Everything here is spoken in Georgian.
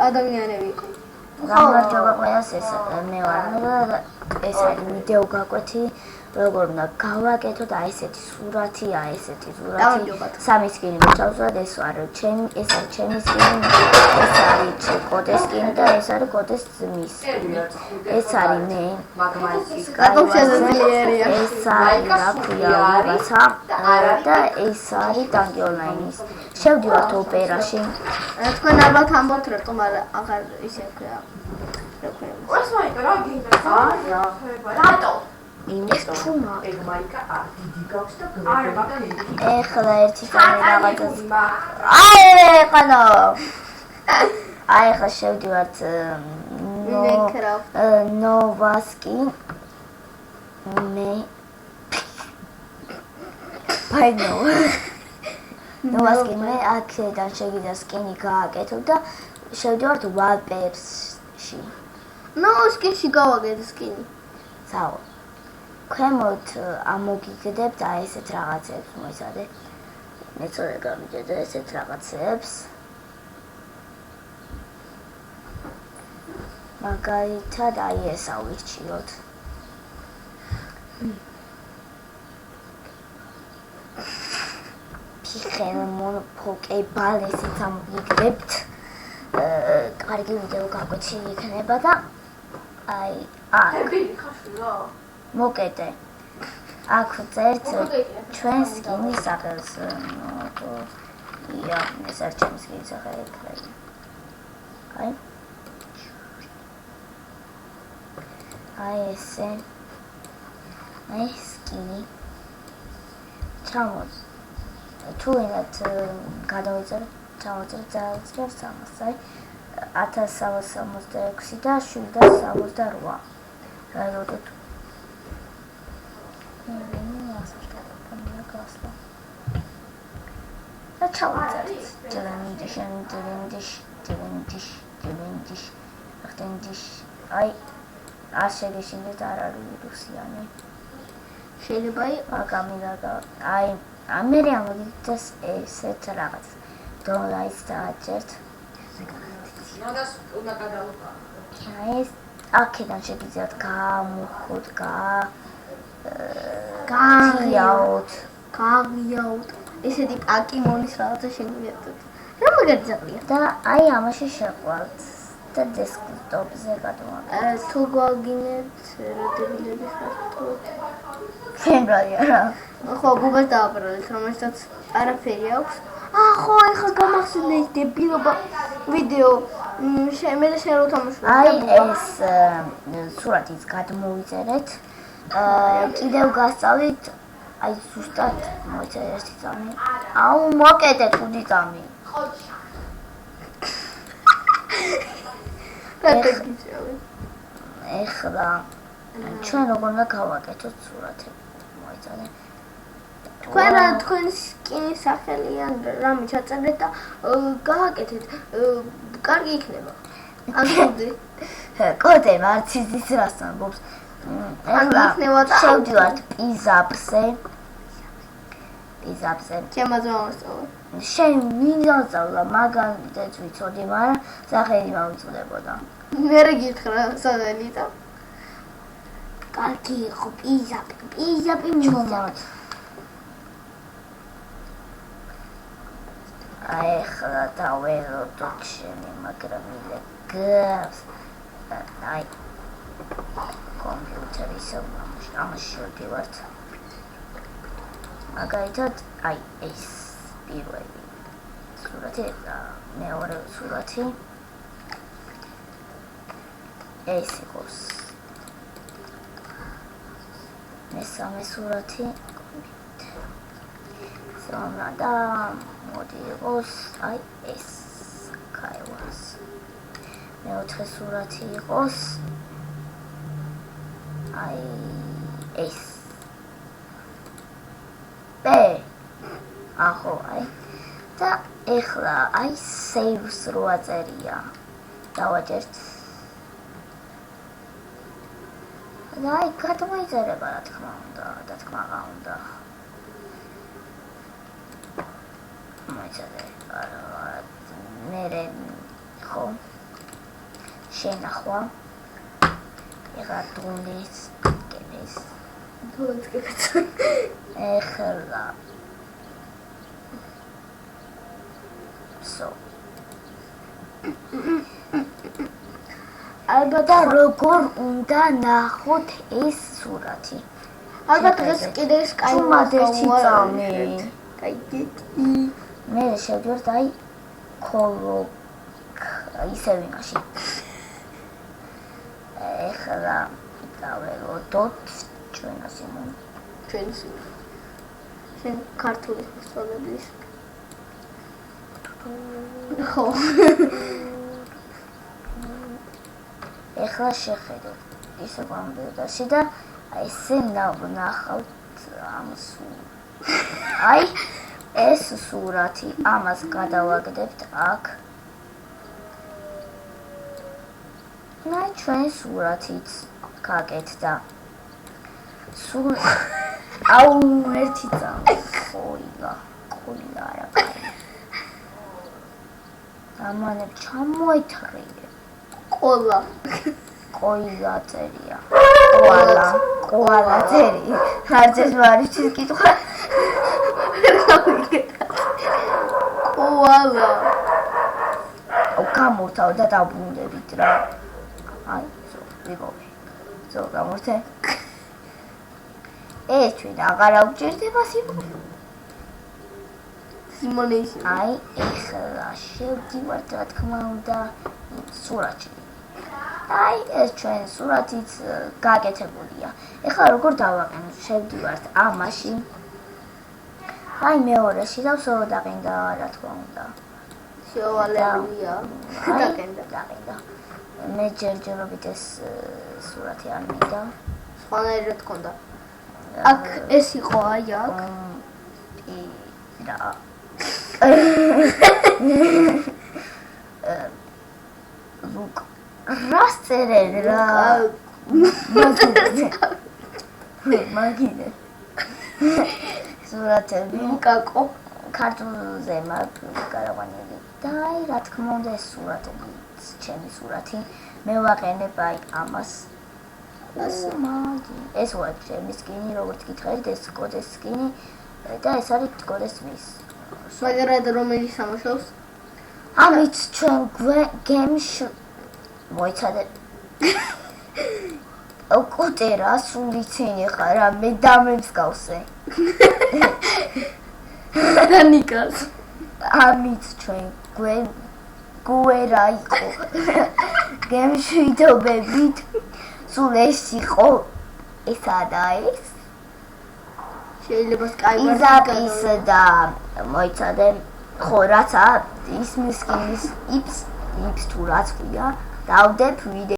ადამიანები იყო. გამარჯობა ყველას, მე ვარ და ეს არის ვიდეო გაკვეთი, როგორ უნდა გავაკეთოთ აი ესეთი სურათი, სამი სკინი მოწავსვათ, ეს არის ჩემი სკინი, ეს არის კოდეს სკინი და ეს არის კოდეს ძმის სკინი. ეს არის მე. ეს არის რა ქვია, ვიღაცა და ეს არის ტანკი ონლაინის. შევდივართ ოპერაში. თქვენ ალბათ ამბობთ რატომ აღარ ისე ქვია. იმის თუმა. ეხლა ერთი წამი რაღაცას. აი ხა შევდივართ ნოვასკი მე ნოვასკი მე აქედან შეგიძლია სკინი გააკეთო და შევდივართ wallpapers-ში. ნოვასკიში გავაკეთე სკინი. საო ქვემოთ ამოგიგდებთ აი ესეთ რაღაცებს მოიცადე. მეწოდე გამიგებდა ესეთ რაღაცებს. მაგალითად აი ეს ავირჩიოთ. ფიხემონ პოკებალესიც ამოგიგდებთ. კარგი ვიდეო გაკვეთი იქნება და აი მოკეთე. აქ წერთ ჩვენ სკინის სახელს. ეს არის ჩემი სკინის სახელი. აი ესე. აი სკინი. ჩამოწ. თუ ინათ გადავიწერე, ჩამოწერ ძალზრდას 300. 1066 და 768. რაოდენობით და ჩავწერთ. აი არ შეგეშინდეთ არ არის ვირუსიანი. შეიძლება აი ამერე ამოგიწეს ესეთ რაღაც. დონლაის დააჭერთ. უნდა გადავუყარო. ეს აქედან შეგიძლიათ გამოვხოთ, გავიაოთ. ესეთი პაკიმონის რაღაცა შეგიძლიათ. რა მაგარია და აი ამაში შეყვართ და დესკტოპზე გადავაკეთოთ. თუ გვაგინებთ როდებილების ხარჯად. ჩვენ რა. ხო, გუგლს დავაპროექტ, რომელსაც არაფერი აქვს. ხო, ეხლა გამახსენე ის დებილობა ვიდეო. მე და შენ რო თამაშობ. აი ეს სურათიც გადმოვიწერეთ. კიდევ გასწავლით აი ზუსტად მოიწერე ერთი წამი. აუ მოკეთეთ 5 წამი. ეხლა ჩვენ როგორ უნდა გავაკეთოთ სურათები მოიწერე. თქვენ სკინის სახელი ან რამე ჩაწერეთ და გააკეთეთ. კარგი იქნება. ამბობდი. კოდე მარც ის რას ამბობს. ეხლა შევდივართ პიზაპზე. ჩემაზე მოსწავლე. შენ ვინ დავწავლა მაგალითად ვიცოდი, მაგრამ სახელი მოვიწოდებოდა. მე რა გითხრა სახელი და კარგი იყო პიზაპი მოვწავთ. აი ხლა დავეროდოთ შენი, მაგრამ მე გავს. აი კომპიუტერის ამაში შევდივართ. მაგალითად აი ეს პირველი სურათი და მეორე სურათი ეს იყოს მესამე სურათი და მოდი იყოს აი ეს კაივას მეოთხე სურათი იყოს აი ეს ახო აი და ეხლა აი saves რო აწერია დავაჭერთ და აი გადმოიწერება რა თქმა უნდა მოიწერე მერე ხო შენახვა. ეხლა დონეს გემეს. თუნდაც გეკეც. ეხლა ალბათ როგორ უნდა ნახოთ ეს სურათი. ალბათ დღეს კიდე კაი წამი. კაი მე შევდივართ აი ხოლო ისე ვინაში. ეხლა დაველოდოთ ჩვენას იმან. ჩვენს შენ ქართული მოსწავლებლის. ხო. ეხლა შეხედოთ ისე გამბედაში და აი ესე ნახავთ ამ აი ეს სურათი ამას გადავაგდებთ აქ. აი ჩვენ სურათიც გაკეთდა. სულ აუ ერთი წამი ყოლა არა კაი. ამანებ ჩამოეთრიე. ყოლა წერია. ყოლა წერი. ხარჯეს ვარიჩის კითხვა. ყოლა. გამორთავ და დაბრუნდებით რა. აი, ვიგობი. გამორთე. ეს ჩვენ აღარა უჭირდება სიმონე. აი, ეხლა შევდივართ რა თქმა უნდა სურათში. აი, ეს ჩვენ სურათიც გაკეთებულია. ეხლა როგორ დავაყენოთ? შევდივართ ამაში. აი, მეორეში დავსოვდაყინდა რა თქმა უნდა. შევალებულია. დაგინდა. მე ჯერჯერობით ეს სურათი არ მინდა. სხვანაირად გქონდა. აქ ეს იყო აი აქ. და ლუკ რასწერენ რა მაგინე სურათები ლუკაკო ქართულზე მაგარავანელი და აი რა თქმა უნდა ეს სურათები ჩემი სურათი მე ვაყენებ აი ამას ეს ვარ ჩემი სკინი როგორც გითხარით ეს კოდეს სკინი და ეს არის კოდეს მის მაგრამ რომელი სამუშაოს ამით ჩვენ გემში მოიცადეთ კუტერა სულიცინი ხარა მე დამემსგავსე დანიკას ამით ჩვენ გუერა იყო გემში დობებით სულ ეს იყო ესა და ეს შეიძლება სკაიპი იზაპის და მოიცადე ხო რაცა ის მისკინის იპს თუ რაც ქვია დავდებ ვიდეო